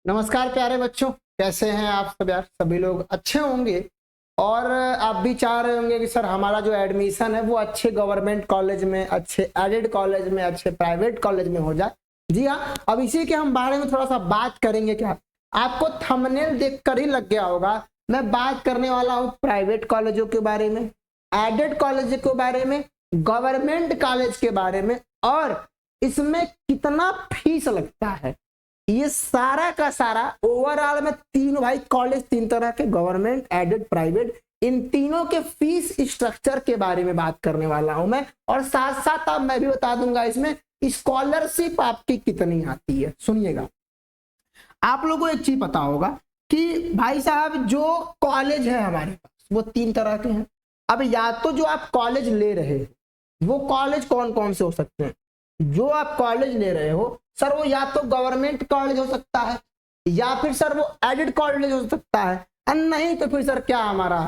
नमस्कार प्यारे बच्चों, कैसे हैं आप सब यार। सभी लोग अच्छे होंगे और आप भी चाह रहे होंगे कि सर हमारा जो एडमिशन है वो अच्छे गवर्नमेंट कॉलेज में, अच्छे एडेड कॉलेज में, अच्छे प्राइवेट कॉलेज में हो जाए। जी हाँ, अब इसी के हम बारे में थोड़ा सा बात करेंगे। क्या आपको थंबनेल देखकर ही लग गया होगा, मैं बात करने वाला हूँ प्राइवेट कॉलेजों के बारे में, एडेड कॉलेज के बारे में, गवर्नमेंट कॉलेज के बारे में और इसमें कितना फीस लगता है। ये सारा का सारा ओवरऑल में तीन भाई कॉलेज, तीन तरह के, गवर्नमेंट, एडेड, प्राइवेट, इन तीनों के फीस स्ट्रक्चर के बारे में बात करने वाला हूं मैं। और साथ साथ अब मैं भी बता दूंगा इसमें स्कॉलरशिप आपकी कितनी आती है। सुनिएगा, आप लोगों को एक चीज पता होगा कि भाई साहब जो कॉलेज है हमारे पास वो तीन तरह के हैं। अब या तो जो आप कॉलेज ले रहे हो वो कॉलेज कौन कौन से हो सकते हैं। जो आप कॉलेज ले रहे हो सर वो या तो गवर्नमेंट कॉलेज हो सकता है या फिर सर वो एडेड कॉलेज हो सकता है, और नहीं तो फिर सर क्या हमारा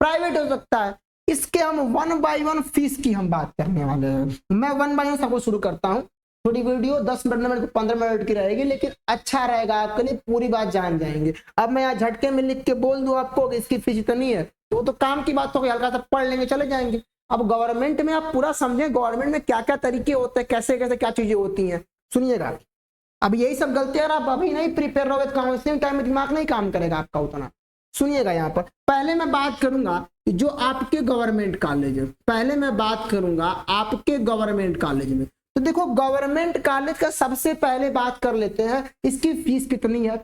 प्राइवेट हो सकता है। इसके हम वन बाय वन फीस की हम बात करने वाले हैं। मैं वन बाय वन सबको शुरू करता हूँ। थोड़ी वीडियो 10 मिनट 15 मिनट की रहेगी, लेकिन अच्छा रहेगा आपके लिए, पूरी बात जान जाएंगे। अब मैं यहाँ झटके में लिख के बोल दूं आपको कि इसकी फीस इतनी है तो काम की बात होगी, हल्का सा पढ़ लेंगे चले जाएंगे। अब गवर्नमेंट में आप पूरा समझें, गवर्नमेंट में क्या क्या तरीके होते हैं, कैसे कैसे क्या चीजें होती हैं। सुनिएगा, अब यही सब गलतियां आप अभी नहीं प्रिपेयर रहोगे तो काउंसलिंग टाइम में दिमाग नहीं काम करेगा आपका उतना। सुनिएगा, यहाँ पर पहले मैं बात करूंगा जो आपके गवर्नमेंट कॉलेज है। पहले मैं बात करूंगा आपके गवर्नमेंट कॉलेज में। तो देखो, गवर्नमेंट कॉलेज का सबसे पहले बात कर लेते हैं इसकी फीस कितनी है।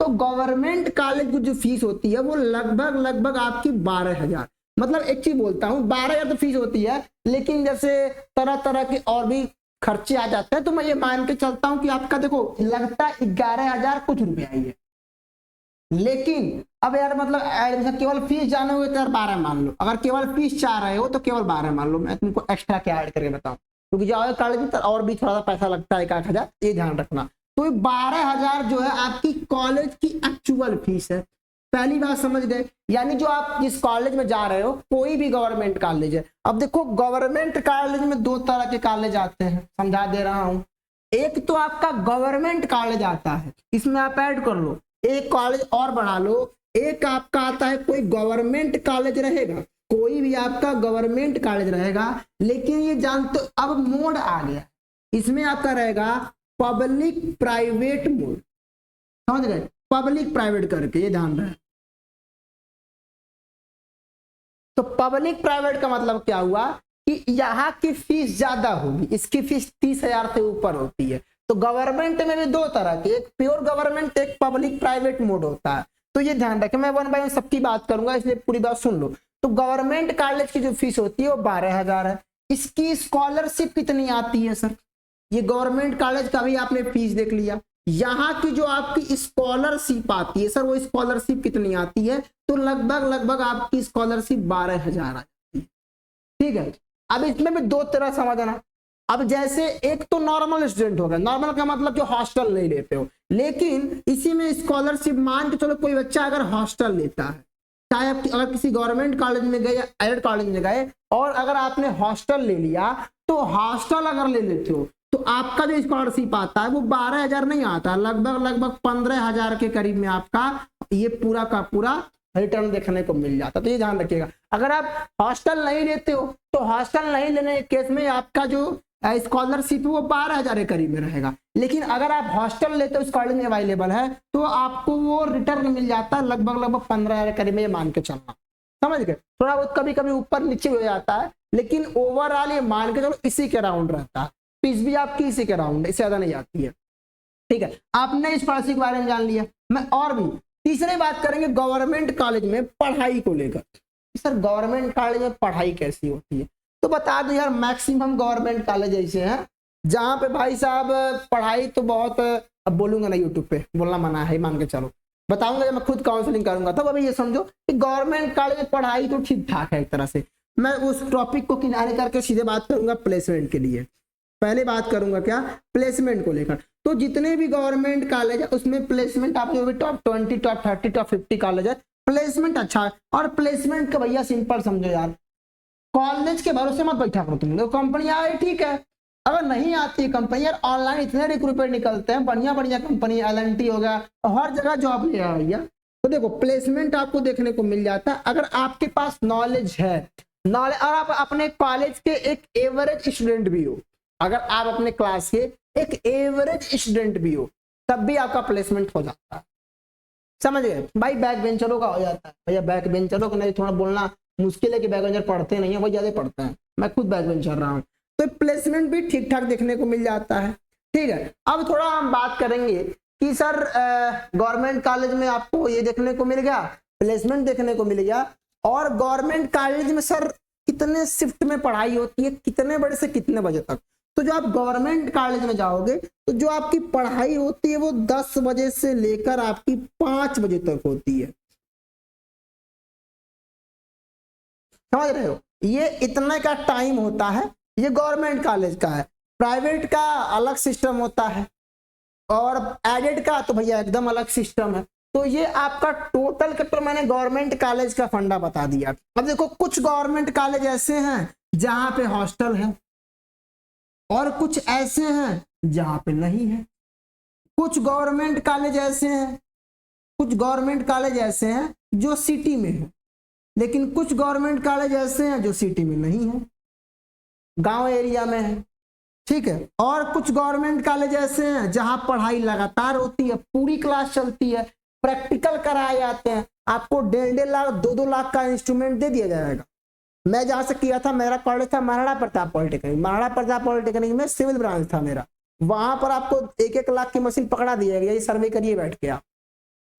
तो गवर्नमेंट कॉलेज की जो फीस होती है वो लगभग लगभग आपकी 12,000। मतलब एक चीज बोलता हूँ, 12,000 तो फीस होती है, लेकिन जैसे तरह तरह के और भी खर्चे आ जाते हैं तो मैं ये मान के चलता हूं कि आपका देखो लगता है 11,000 कुछ रुपया ही है। लेकिन अब यार मतलब एडमिशन केवल फीस जाने हुए तो यार 12 मान लो, अगर केवल फीस चाह रहे हो तो केवल 12 मान लो। मैं तुमको एक्स्ट्रा क्या ऐड करके बताऊं, क्योंकि जाओगे कॉलेज में तो और भी थोड़ा सा पैसा लगता है, 1,000, ये ध्यान रखना। तो 12,000 जो है आपकी कॉलेज की एक्चुअल फीस है। पहली बात समझ गए, यानी जो आप जिस कॉलेज में जा रहे हो कोई भी गवर्नमेंट कॉलेज है। अब देखो गवर्नमेंट कॉलेज में दो तरह के कॉलेज आते हैं, समझा दे रहा हूं। एक तो आपका गवर्नमेंट कॉलेज आता है, इसमें आप ऐड कर लो, एक कॉलेज और बढ़ा लो। एक आपका आता है कोई गवर्नमेंट कॉलेज रहेगा, कोई भी आपका गवर्नमेंट कॉलेज रहेगा, लेकिन ये जानते हो अब मोड आ गया, इसमें आपका रहेगा पब्लिक प्राइवेट मोड। समझ गए, पब्लिक प्राइवेट करके, ये ध्यान रहे। तो पब्लिक प्राइवेट का मतलब क्या हुआ कि यहाँ की फीस ज्यादा होगी, इसकी फीस 30,000 से ऊपर होती है। तो गवर्नमेंट में भी दो तरह के, एक प्योर गवर्नमेंट, एक पब्लिक प्राइवेट मोड होता है। तो ये ध्यान रखें, मैं वन बाय वन सबकी बात करूंगा, इसलिए पूरी बात सुन लो। तो गवर्नमेंट कॉलेज की जो फीस होती है वो 12,000 है। इसकी स्कॉलरशिप कितनी आती है सर, ये गवर्नमेंट कॉलेज का भी आपने फीस देख लिया। यहाँ की जो आपकी स्कॉलरशिप आती है सर, वो स्कॉलरशिप कितनी आती है, तो लगभग लगभग आपकी स्कॉलरशिप 12,000 आती है। ठीक है, अब इसमें भी दो तरह समझना। अब जैसे एक तो नॉर्मल स्टूडेंट हो गया, नॉर्मल का मतलब जो हॉस्टल नहीं लेते हो, लेकिन इसी में स्कॉलरशिप मान के चलो कोई बच्चा अगर हॉस्टल लेता है, चाहे आप अगर किसी गवर्नमेंट कॉलेज में गए या एडेड कॉलेज में गए, और अगर आपने हॉस्टल ले लिया, तो हॉस्टल अगर ले लेते हो तो आपका जो स्कॉलरशिप आता है वो 12,000 नहीं आता, लगभग लगभग 15,000 के करीब में आपका ये पूरा का पूरा रिटर्न देखने को मिल जाता। तो ये ध्यान रखिएगा, अगर आप हॉस्टल नहीं लेते हो तो हॉस्टल नहीं लेने के केस में आपका जो स्कॉलरशिप वो 12,000 के करीब में रहेगा। लेकिन अगर आप हॉस्टल लेते हो, इस कॉलेज में अवेलेबल है, तो आपको वो रिटर्न मिल जाता है लगभग लगभग 15,000 के करीब में, मान के चलना। समझ गए, थोड़ा बहुत कभी कभी ऊपर नीचे हो जाता है, लेकिन ओवरऑल ये मान के चलो इसी के राउंड रहता है। फीस भी आपकी इसी के राउंड, इससे ज्यादा नहीं आती है। ठीक है, आपने स्कॉलरशिप के बारे में जान लिया। मैं और भी तीसरी बात करेंगे गवर्नमेंट कॉलेज में पढ़ाई को लेकर। सर गवर्नमेंट कॉलेज में पढ़ाई कैसी होती है, तो बता दो यार, मैक्सिमम गवर्नमेंट कॉलेज ऐसे हैं जहां पे भाई साहब पढ़ाई तो बहुत, अब बोलूंगा ना यूट्यूब पे, बोलना मना है, मान के चलो बताऊंगा जब मैं खुद काउंसलिंग करूंगा। तब अभी ये समझो कि गवर्नमेंट कॉलेज में पढ़ाई तो ठीक ठाक है एक तरह से। मैं उस टॉपिक को किनारे करके सीधे बात करूंगा प्लेसमेंट के लिए। पहले बात करूंगा क्या, प्लेसमेंट को लेकर। तो जितने भी गवर्नमेंट कॉलेज है उसमें प्लेसमेंट आप जो भी टॉप 20, टॉप 30, टॉप 50 कॉलेज है, प्लेसमेंट अच्छा है। और प्लेसमेंट का भैया सिंपल समझो यार, कॉलेज के भरोसे मत बैठा करो तुम लोग, कंपनी आए ठीक है, अगर नहीं आती है कंपनी, यार ऑनलाइन इतने रिक्रूटमेंट निकलते हैं, बढ़िया बढ़िया कंपनी, LNT हो गया, हर जगह जॉब ले आ भैया। तो देखो प्लेसमेंट आपको देखने को मिल जाता है अगर आपके पास नॉलेज है, नॉलेज, और आप अपने कॉलेज के एक एवरेज स्टूडेंट भी हो, अगर आप अपने क्लास के एक एवरेज स्टूडेंट भी हो, तब भी आपका प्लेसमेंट हो जाता है। समझ गए भाई? बैक बेंचरों का हो जाता है भैया, बैक बेंचरों को नहीं थोड़ा बोलना मुश्किल है कि बैक बेंचर पढ़ते नहीं है, वो ज्यादा पढ़ते हैं, मैं खुद बैक बेंचर रहा हूँ। तो प्लेसमेंट भी ठीक ठाक देखने को मिल जाता है। ठीक है, अब थोड़ा हम बात करेंगे कि सर गवर्नमेंट कॉलेज में आपको ये देखने को मिल गया, प्लेसमेंट देखने को मिल गया, और गवर्नमेंट कॉलेज में सर कितने शिफ्ट में पढ़ाई होती है, कितने बजे से कितने बजे तक। तो जो आप गवर्नमेंट कॉलेज में जाओगे तो जो आपकी पढ़ाई होती है वो 10 बजे से लेकर आपकी 5 बजे तक होती है। समझ रहे हो? ये इतने का टाइम होता है, ये गवर्नमेंट कॉलेज का है। प्राइवेट का अलग सिस्टम होता है, और एडेड का तो भैया एकदम अलग सिस्टम है। तो ये आपका टोटल का, तो मैंने गवर्नमेंट कॉलेज का फंडा बता दिया। अब देखो कुछ गवर्नमेंट कॉलेज ऐसे हैं जहां पे हॉस्टल है, और कुछ ऐसे हैं जहां पे नहीं है। कुछ गवर्नमेंट कॉलेज ऐसे हैं, कुछ गवर्नमेंट कॉलेज ऐसे हैं जो सिटी में है, लेकिन कुछ गवर्नमेंट कॉलेज ऐसे हैं जो सिटी में नहीं है, गांव एरिया में है। ठीक है, और कुछ गवर्नमेंट कॉलेज ऐसे हैं जहां पढ़ाई लगातार होती है, पूरी क्लास चलती है, प्रैक्टिकल कराए जाते हैं, आपको 1.5 लाख 2-2 लाख का इंस्ट्रूमेंट दे दिया जाएगा। मैं जहां से किया था, मेरा कॉलेज था महाराणा प्रताप पॉलिटेक्निक, महाराणा प्रताप पॉलिटेक्निक में सिविल ब्रांच था मेरा, वहां पर आपको 1-1 लाख की मशीन पकड़ा दी जाएगी, ये सर्वे करिए बैठ के आप।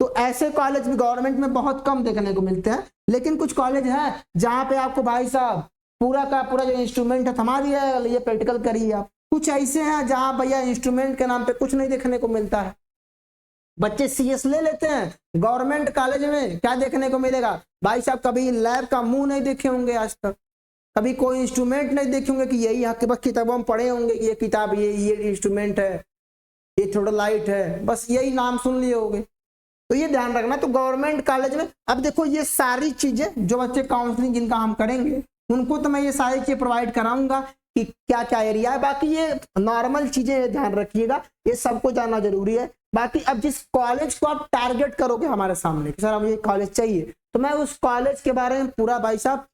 तो ऐसे कॉलेज भी गवर्नमेंट में बहुत कम देखने को मिलते हैं, लेकिन कुछ कॉलेज हैं जहां पे आपको भाई साहब पूरा का पूरा जो इंस्ट्रूमेंट है थमा दिया है, ये प्रैक्टिकल करिए आप। कुछ ऐसे हैं जहां भैया इंस्ट्रूमेंट के नाम पे कुछ नहीं देखने को मिलता है, बच्चे CS ले लेते हैं। गवर्नमेंट कॉलेज में क्या देखने को मिलेगा भाई साहब? कभी लैब का मुंह नहीं देखे होंगे आज तक, कभी कोई इंस्ट्रूमेंट नहीं देखे होंगे कि यही आपके पास किताबों में पढ़े होंगे कि ये किताब, ये इंस्ट्रूमेंट है, ये थोड़ा लाइट है, बस यही नाम सुन लिए होंगे। तो ये ध्यान रखना। तो गवर्नमेंट कॉलेज में अब देखो ये सारी चीजें जो बच्चे काउंसलिंग जिनका हम करेंगे उनको तो मैं ये सारी चीजें प्रोवाइड कराऊंगा कि क्या क्या एरिया है। बाकी ये नॉर्मल चीजें ध्यान रखिएगा, ये सबको जानना जरूरी है। बाकी अब जिस कॉलेज को आप टारगेट करोगे हमारे सामने कि सर अब ये कॉलेज चाहिए, तो मैं उस कॉलेज के बारे में पूरा भाई साहब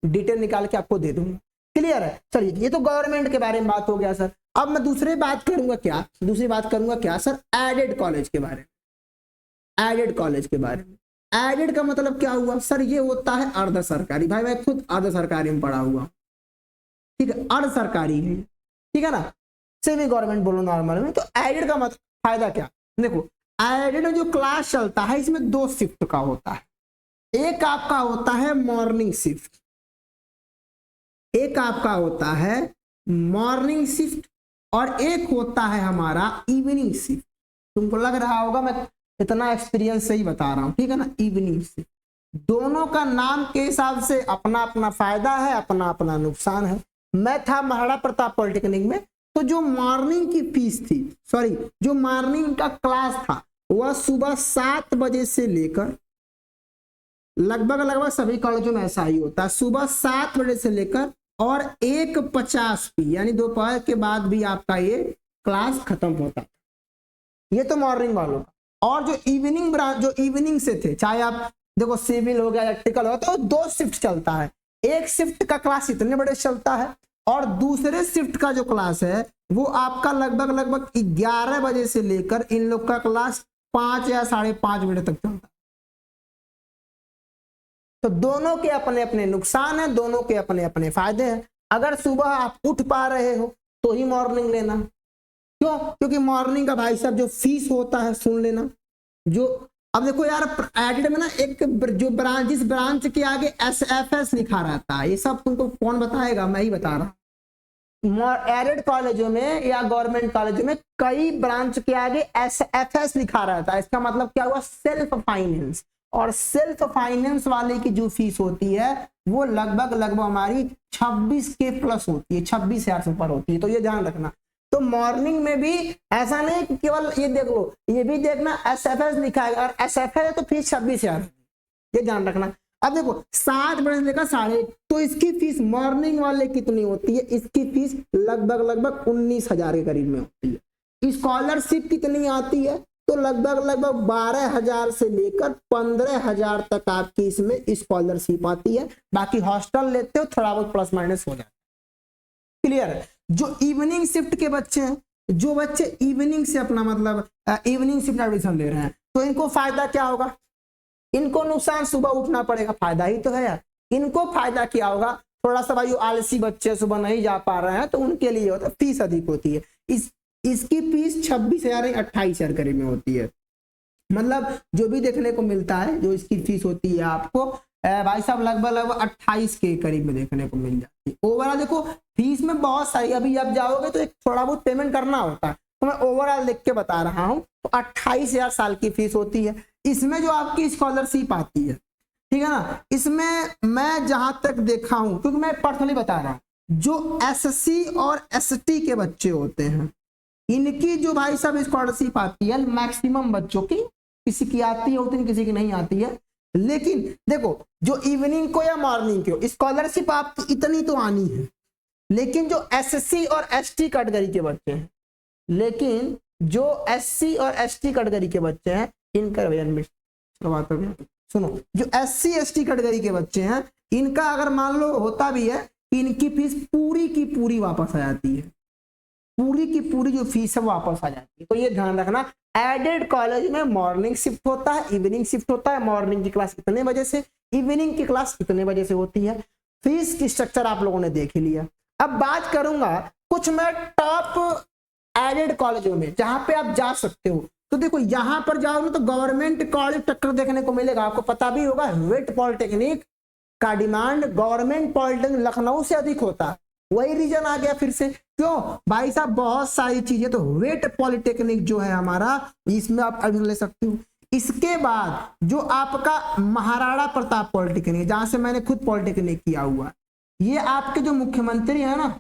डिटेल निकाल के आपको दे दूंगा। क्लियर है? चलिए, ये तो गवर्नमेंट के बारे में बात हो गया सर। अब मैं दूसरी बात करूंगा क्या सर? एडेड कॉलेज के बारे में। एडेड कॉलेज के बारे में, एडेड का मतलब क्या हुआ सर? ये होता है अर्ध सरकारी। भाई मैं खुद अर्ध सरकारी में पढ़ा हुआ, ठीक है, अर्ध सरकारी है, ठीक है ना, सेमी गवर्नमेंट बोलो नॉर्मल में। तो एडेड का मतलब फायदा क्या? देखो एडेड में जो क्लास चलता है इसमें 2 शिफ्ट का होता है। एक आपका होता है मॉर्निंग शिफ्ट, एक आपका होता है मॉर्निंग शिफ्ट, और एक होता है हमारा इवनिंग शिफ्ट। तुमको लग रहा होगा मैं इतना एक्सपीरियंस से ही बता रहा हूं, ठीक है ना। इवनिंग शिफ्ट, दोनों का नाम के हिसाब से अपना अपना फायदा है, अपना अपना नुकसान है। मैं था महाराणा प्रताप पॉलिटेक्निक में, तो जो मॉर्निंग की फीस थी, सॉरी जो मॉर्निंग का क्लास था, वह सुबह 7 बजे से लेकर लगभग सभी कॉलेजों में ऐसा ही होता है, सुबह 7 बजे से लेकर और 1:50 पी यानी दोपहर के बाद भी आपका ये क्लास खत्म होता है। ये तो मॉर्निंग वालों का। और जो इवनिंग ब्रांच, जो इवनिंग से थे, चाहे आप देखो सिविल हो गया, इलेक्ट्रिकल हो गया, तो 2 शिफ्ट चलता है। एक शिफ्ट का क्लास इतने बड़े चलता है, और दूसरे शिफ्ट का जो क्लास है वो आपका लगभग 11 बजे से लेकर इन लोग का क्लास 5 या 5:30 बजे तक चलता है। तो दोनों के अपने अपने नुकसान है, दोनों के अपने अपने फायदे हैं। अगर सुबह आप उठ पा रहे हो तो ही मॉर्निंग लेना। क्यों? क्योंकि मॉर्निंग का भाई साहब जो फीस होता है, सुन लेना, जो अब देखो यार एडेड में ना एक जो ब्रांच, जिस ब्रांच के आगे SFS लिखा रहता है, ये सब तुमको कौन बताएगा? मैं ही बता रहा हूँ। एडेड कॉलेजों में या गवर्नमेंट कॉलेजों में कई ब्रांच के आगे SFS लिखा रहता है। इसका मतलब क्या हुआ? Self finance. और सेल्फ फाइनेंस वाले की जो फीस होती है वो लगभग हमारी 26K प्लस होती है, 26,000 से ऊपर होती है। तो ये ध्यान रखना। तो मॉर्निंग में भी ऐसा नहीं कि केवल ये देख लो, ये भी देखना SFS लिखा है, और SFS है तो फीस 26,000, ये ध्यान रखना। अब देखो 7 बजे से लेकर 1:30, तो इसकी फीस मॉर्निंग वाले कितनी होती है, इसकी फीस लगभग 19,000 के करीब में होती है। स्कॉलरशिप कितनी आती है, तो लगभग 12,000 से लेकर 15,000 तक आपकी इसमें स्कॉलरशिप आती है। बाकी हॉस्टल लेते हो थोड़ा बहुत प्लस माइनस हो जाता है। क्लियर। जो इवनिंग शिफ्ट के बच्चे हैं, जो बच्चे इवनिंग से अपना मतलब इवनिंग शिफ्ट एडमिशन ले रहे हैं, तो इनको फायदा क्या होगा, इनको नुकसान सुबह उठना पड़ेगा, फायदा ही तो है यार। इनको फायदा क्या होगा, थोड़ा सा भाई आलसी बच्चे सुबह नहीं जा पा रहे हैं तो उनके लिए होता है फीस अधिक होती है। इसकी फीस 26,000 28,000 करीब में होती है। मतलब जो भी देखने को मिलता है, जो इसकी फीस होती है आपको भाई साहब लगभग 28 के करीब में देखने को मिल जाती है। ओवरऑल देखो फीस में बहुत सारी, अभी आप जाओगे तो एक थोड़ा बहुत पेमेंट करना होता है, तो मैं ओवरऑल देख के बता रहा हूँ। तो 28,000 साल की फीस होती है। इसमें जो आपकी स्कॉलरशिप आती है, ठीक है ना, इसमें मैं जहां तक देखा हूं, क्योंकि मैं पर्सनली बता रहा हूं, जो एससी और एसटी के बच्चे होते हैं, इनकी जो भाई साहब स्कॉलरशिप आती है मैक्सिमम बच्चों की, किसी की आती है उतनी, किसी की नहीं आती है। लेकिन देखो जो इवनिंग को या मॉर्निंग को स्कॉलरशिप आपकी इतनी तो आनी है, लेकिन जो एससी और एसटी कैटेगरी के बच्चे हैं, लेकिन जो एससी और एसटी कैटेगरी के बच्चे हैं, इनका शुरुआत हो गया, सुनो, जो एससी एसटी कैटेगरी के बच्चे हैं, इनका अगर मान लो होता भी है, इनकी फीस पूरी की पूरी वापस आ जाती है, पूरी की पूरी जो फीस है वापस आ जाती है। तो ये ध्यान रखना, एडेड कॉलेज में मॉर्निंग शिफ्ट होता है, इवनिंग शिफ्ट होता है। मॉर्निंग की क्लास इतने बजे से, इवनिंग की क्लास इतने बजे से होती है। फीस की स्ट्रक्चर आप लोगों ने देख लिया। अब बात करूंगा कुछ मैं टॉप एडेड कॉलेजों में जहां पे आप जा सकते हो। तो देखो यहां पर जाओगे तो गवर्नमेंट कॉलेज टक्कर देखने को मिलेगा, आपको पता भी होगा वेट पॉलिटेक्निक का डिमांड गवर्नमेंट पॉलिटेक्निक लखनऊ से अधिक होता है। वही रीजन आ गया फिर से, क्यों भाई साहब, बहुत सारी चीजें, तो वेट पॉलिटेक्निक जो है हमारा, इसमें आप एडमिशन ले सकते हो। इसके बाद जो आपका महाराणा प्रताप पॉलिटेक्निक, जहां से मैंने खुद पॉलिटेक्निक किया हुआ, ये आपके जो मुख्यमंत्री है ना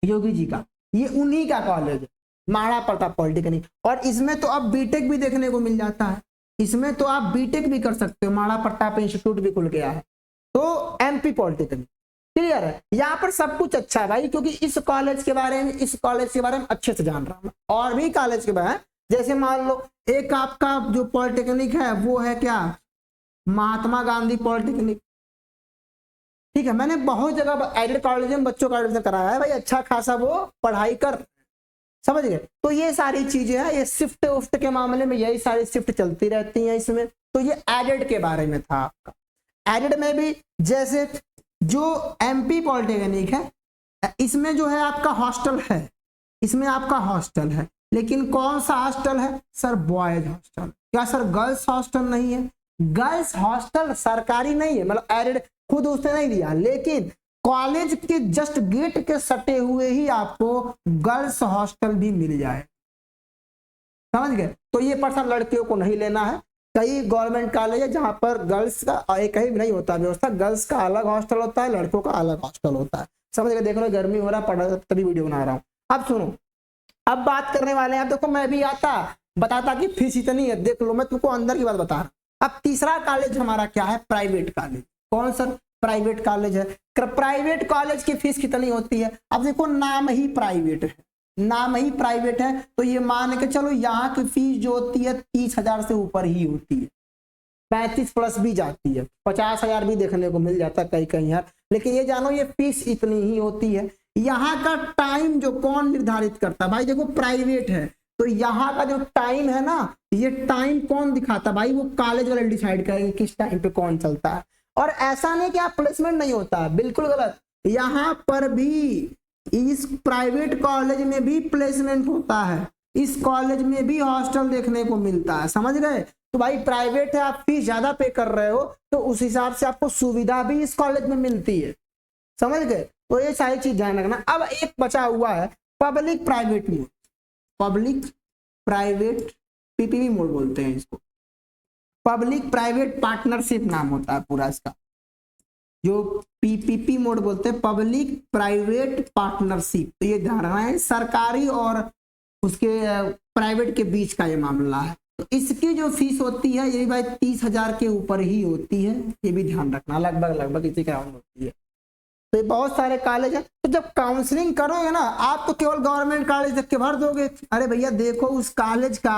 योगी जी का, ये उन्हीं का कॉलेज है, महाराणा प्रताप पॉलिटेक्निक। और इसमें तो अब बीटेक भी देखने को मिल जाता है, इसमें तो आप बीटेक भी कर सकते हो, महाराणा प्रताप इंस्टीट्यूट भी खुल गया है। तो एमपी पॉलिटेक्निक, क्लियर है। यहाँ पर सब कुछ अच्छा है भाई, क्योंकि इस कॉलेज के बारे में अच्छे से जान रहा हूँ। और भी कॉलेज के बारे में, जैसे मान लो एक आपका जो पॉलिटेक्निक है वो है क्या, महात्मा गांधी पॉलिटेक्निक, ठीक है। मैंने बहुत जगह एडेड कॉलेज में बच्चों का एडमिशन कराया है भाई, अच्छा खासा वो पढ़ाई कर, समझ गए। तो ये सारी चीजें हैं, ये शिफ्ट उफ्ट के मामले में यही सारी शिफ्ट चलती रहती हैं इसमें। तो ये एडेड के बारे में था आपका। एडेड में भी जैसे जो एमपी पॉलिटेक्निक है, इसमें जो है आपका हॉस्टल है, इसमें आपका हॉस्टल है, लेकिन कौन सा हॉस्टल है सर, बॉयज हॉस्टल। क्या सर गर्ल्स हॉस्टल नहीं है? गर्ल्स हॉस्टल सरकारी नहीं है, मतलब एडेड खुद उसने नहीं दिया, लेकिन कॉलेज के जस्ट गेट के सटे हुए ही आपको गर्ल्स हॉस्टल भी मिल जाए, समझ गए। तो ये पर्सन लड़कियों को नहीं लेना है। कई गवर्नमेंट कॉलेज है जहां पर गर्ल्स का एक ही नहीं होता व्यवस्था, गर्ल्स का अलग हॉस्टल होता है, लड़कों का अलग हॉस्टल होता है, समझ गए। देख लो गर्मी हो रहा है, पढ़ा तभी वीडियो बना रहा हूँ। अब सुनो, अब बात करने वाले हैं। देखो मैं भी आता बताता कि फीस इतनी है, देख लो मैं तुमको अंदर की बात बता रहा हूँ। अब तीसरा कॉलेज हमारा क्या है, प्राइवेट कॉलेज। कौन सर, प्राइवेट कॉलेज है। प्राइवेट कॉलेज की फीस कितनी होती है? अब देखो नाम ही प्राइवेट है, नाम ही प्राइवेट है, तो ये मान के चलो यहाँ की फीस जो होती है 30,000 से ऊपर ही होती है, 35 प्लस भी जाती है, 50,000 भी देखने को मिल जाता है कहीं कहीं यार। लेकिन ये जानो ये फीस इतनी ही होती है। यहाँ का टाइम जो कौन निर्धारित करता है भाई, देखो प्राइवेट है तो यहाँ का जो टाइम है ना, ये टाइम कौन दिखाता भाई, वो कॉलेज वाले डिसाइड करेंगे किस टाइम पे कौन चलता है। और ऐसा नहीं कि आप प्लेसमेंट नहीं होता, बिल्कुल गलत। यहाँ पर भी इस प्राइवेट कॉलेज में भी प्लेसमेंट होता है, इस कॉलेज में भी हॉस्टल देखने को मिलता है, समझ गए। तो भाई प्राइवेट है, आप फीस ज्यादा पे कर रहे हो तो उस हिसाब से आपको सुविधा भी इस कॉलेज में मिलती है, समझ गए। तो ये सारी चीज ध्यान रखना। अब एक बचा हुआ है public private mode, public private PPP mode बोलते हैं इसको, पब्लिक प्राइवेट पार्टनरशिप नाम होता है पूरा इसका, जो पीपीपी मोड बोलते हैं, पब्लिक प्राइवेट पार्टनरशिप। तो ये ध्यान रखना है, सरकारी और उसके प्राइवेट के बीच का ये मामला है। तो इसकी जो फीस होती है ये भी भाई 30,000 के ऊपर ही होती है, ये भी ध्यान रखना, लगभग इसी के अराउंड होती है। तो ये बहुत सारे कॉलेज है। तो जब काउंसलिंग करोगे ना आप तो केवल गवर्नमेंट कॉलेज देख के भर दोगे। अरे भैया देखो उस कॉलेज का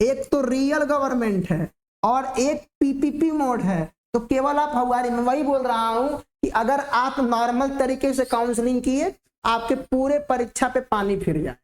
एक तो रियल गवर्नमेंट है और एक पीपीपी मोड है, तो केवल आप हमारी, मैं वही बोल रहा हूं कि अगर आप नॉर्मल तरीके से काउंसलिंग किए आपके पूरे परीक्षा पे पानी फिर जाए,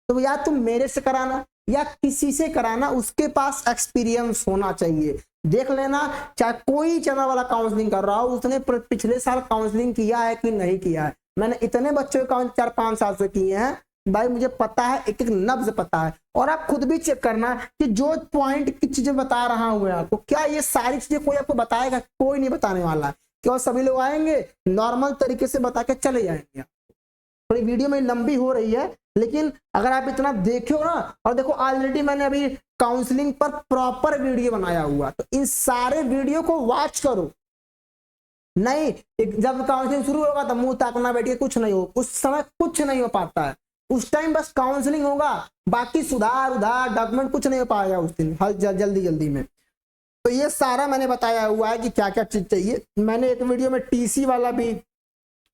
तो या तुम मेरे से कराना या किसी से कराना, उसके पास एक्सपीरियंस होना चाहिए। देख लेना चाहे कोई चैनल वाला काउंसलिंग कर रहा हो उसने पिछले साल काउंसलिंग किया है कि नहीं किया है। मैंने इतने बच्चों का 4-5 साल से किए हैं भाई, मुझे पता है, एक एक नब्ज पता है। और आप खुद भी चेक करना कि जो पॉइंट की चीजें बता रहा हूं आपको, क्या ये सारी चीजें कोई आपको बताएगा? कोई नहीं बताने वाला है। क्यों? सभी लोग आएंगे नॉर्मल तरीके से बता के चले जाएंगे। थोड़ी वीडियो में लंबी हो रही है, लेकिन अगर आप इतना देखो ना, और देखो ऑलरेडी मैंने अभी काउंसलिंग पर प्रॉपर वीडियो बनाया हुआ, तो इन सारे वीडियो को वॉच करो। नहीं जब काउंसलिंग शुरू होगा तो मुंह ताकना बैठिए, कुछ नहीं हो, उस समय कुछ नहीं हो पाता है। उस टाइम बस काउंसलिंग होगा, बाकी सुधार उधार डॉक्यूमेंट कुछ नहीं हो पाएगा उस दिन, जल्दी में। तो ये सारा मैंने बताया हुआ है कि क्या क्या चीज चाहिए। मैंने एक वीडियो में टीसी वाला भी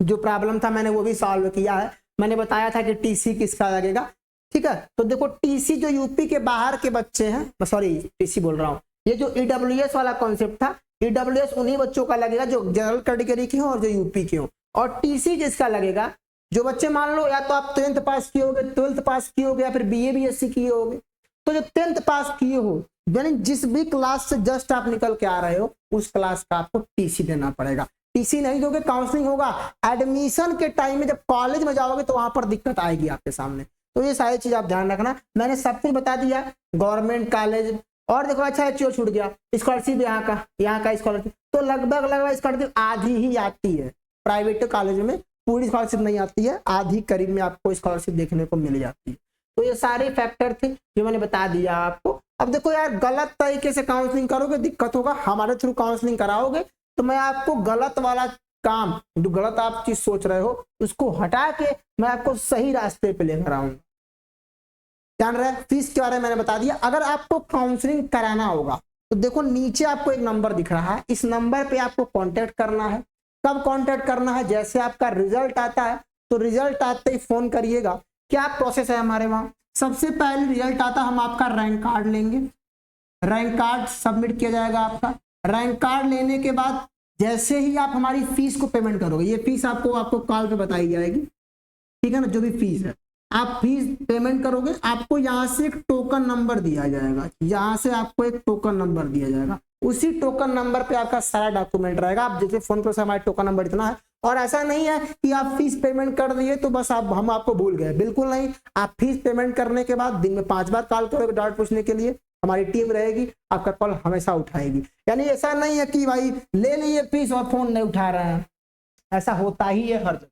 जो प्रॉब्लम था मैंने वो भी सॉल्व किया है। मैंने बताया था कि टीसी किसका लगेगा, ठीक है। तो देखो टीसी जो यूपी के बाहर के बच्चे हैं, सॉरी टीसी बोल रहा हूँ, ये जो ईडब्ल्यूएस वाला कॉन्सेप्ट था, ईडब्ल्यूएस उन्हीं बच्चों का लगेगा जो जनरल कैटेगरी के हो और जो यूपी के हो। और टीसी जिसका लगेगा, जो बच्चे मान लो या तो आप 10th पास किए होगे, 12th पास किए होगे, या फिर बीए बीएससी किए होगे, तो जो 10th पास किए हो, यानी जिस भी क्लास से जस्ट आप निकल के आ रहे हो उस क्लास का आपको टीसी देना पड़ेगा। टीसी नहीं दोगे काउंसलिंग होगा, एडमिशन के टाइम में जब कॉलेज में जाओगे तो वहां पर दिक्कत आएगी आपके सामने। तो ये सारी चीज आप ध्यान रखना, मैंने सब कुछ बता दिया। गवर्नमेंट कॉलेज और देखो, अच्छा चो छूट गया, स्कॉलरशिप यहाँ का स्कॉलरशिप तो लगभग स्कॉलरशिप आधी ही आती है। प्राइवेट कॉलेज में पूरी स्कॉलरशिप नहीं आती है, आधी करीब में आपको स्कॉलरशिप देखने को मिल जाती है। तो ये सारे फैक्टर थे जो मैंने बता दिया आपको। अब देखो यार, गलत तरीके से काउंसलिंग करोगे दिक्कत होगा, हमारे थ्रू काउंसलिंग कराओगे तो मैं आपको गलत वाला काम, जो गलत आप चीज सोच रहे हो उसको हटा के मैं आपको सही रास्ते पे लेकर आऊंगा। ध्यान रहे, फीस के बारे में मैंने बता दिया। अगर आपको काउंसलिंग कराना होगा तो देखो नीचे आपको एक नंबर दिख रहा है, इस नंबर पे आपको कांटेक्ट करना है। कब कांटेक्ट करना है? जैसे आपका रिजल्ट आता है तो रिजल्ट आते ही फोन करिएगा। क्या प्रोसेस है हमारे वहाँ? सबसे पहले रिजल्ट आता, हम आपका रैंक कार्ड लेंगे, रैंक कार्ड सबमिट किया जाएगा आपका। रैंक कार्ड लेने के बाद जैसे ही आप हमारी फीस को पेमेंट करोगे, ये फीस आपको कॉल पे बताई जाएगी, ठीक है ना, जो भी फीस है आप फीस पेमेंट करोगे, आपको यहाँ से एक टोकन नंबर दिया जाएगा, यहाँ से आपको एक टोकन नंबर दिया जाएगा। उसी टोकन नंबर पे आपका सारा डॉक्यूमेंट रहेगा। आप जैसे फोन पे से हमारे टोकन नंबर इतना है, और ऐसा नहीं है कि आप फीस पेमेंट कर दिए तो बस हम आपको भूल गए, बिल्कुल नहीं। आप फीस पेमेंट करने के बाद दिन में 5 बार कॉल करोगे डाउट पूछने के लिए, हमारी टीम रहेगी, आपका कॉल हमेशा उठाएगी। यानी ऐसा नहीं है कि भाई ले लिए फीस और फोन नहीं उठा रहे हैं, ऐसा होता ही है हर जगह।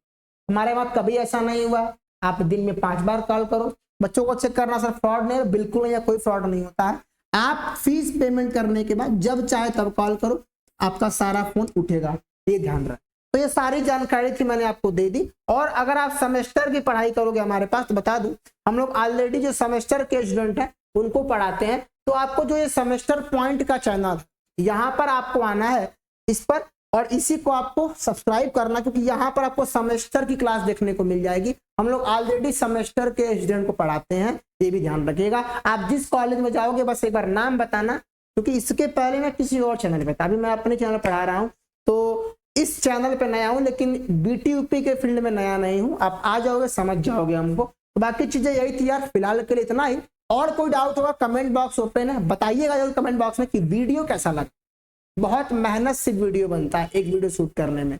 हमारे वहां कभी ऐसा नहीं हुआ। आप दिन में 5 बार कॉल करो। बच्चों को चेक करना सर फ्रॉड नहीं है, बिल्कुल नहीं है, कोई फ्रॉड नहीं होता है। आप फीस पेमेंट करने के बाद जब चाहे तब कॉल करो, आपका सारा फोन उठेगा, ये ध्यान रखें। तो ये सारी जानकारी थी मैंने आपको दे दी। और अगर आप सेमेस्टर की पढ़ाई करोगे हमारे पास तो बता दूं, हम लोग ऑलरेडी जो सेमेस्टर के स्टूडेंट हैं उनको पढ़ाते हैं। तो आपको जो ये सेमेस्टर पॉइंट का चैनल, यहाँ पर आपको आना है इस पर, और इसी को आपको सब्सक्राइब करना, क्योंकि यहाँ पर आपको सेमेस्टर की क्लास देखने को मिल जाएगी। हम लोग ऑलरेडी सेमेस्टर के स्टूडेंट को पढ़ाते हैं, ये भी ध्यान रखिएगा। आप जिस कॉलेज में जाओगे बस एक बार नाम बताना, क्योंकि इसके पहले मैं किसी और चैनल पे था, अभी मैं अपने चैनल पढ़ा रहा हूँ, तो इस चैनल पे नया हूँ, लेकिन बीटीयूपी के फील्ड में नया नहीं हूँ। आप आ जाओगे समझ जाओगे हमको। तो बाकी चीजें यही थी यार, फिलहाल के लिए इतना ही। और कोई डाउट होगा कमेंट बॉक्स ओपन है, बताइएगा जरूर कमेंट बॉक्स में कि वीडियो कैसा लगा। बहुत मेहनत से वीडियो बनता है एक वीडियो शूट करने में,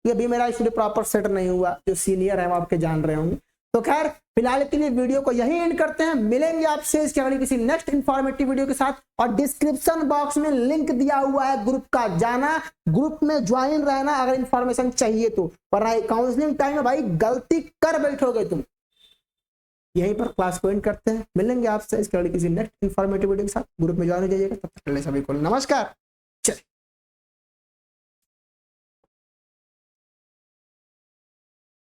ये अभी मेरा इसलिए प्रॉपर सेट नहीं हुआ, जो सीनियर है वो आपके जान रहे होंगे। तो खैर फिलहाल के लिए वीडियो को यही एंड करते हैं, मिलेंगे आपसे इसके अगली किसी नेक्स्ट इंफॉर्मेटिव वीडियो के साथ। और डिस्क्रिप्शन बॉक्स में लिंक दिया हुआ है ग्रुप का, जाना ग्रुप में ज्वाइन रहना अगर इंफॉर्मेशन चाहिए तो। पर काउंसलिंग टाइम में भाई गलती कर बैठोगे तुम। यहीं पर क्लास को एंड करते हैं, मिलेंगे आपसे इसके अगली किसी नेक्स्ट इंफॉर्मेटिव वीडियो के साथ। ग्रुप में ज्वाइन हो जाइएगा, तब तक के लिए सभी को नमस्कार।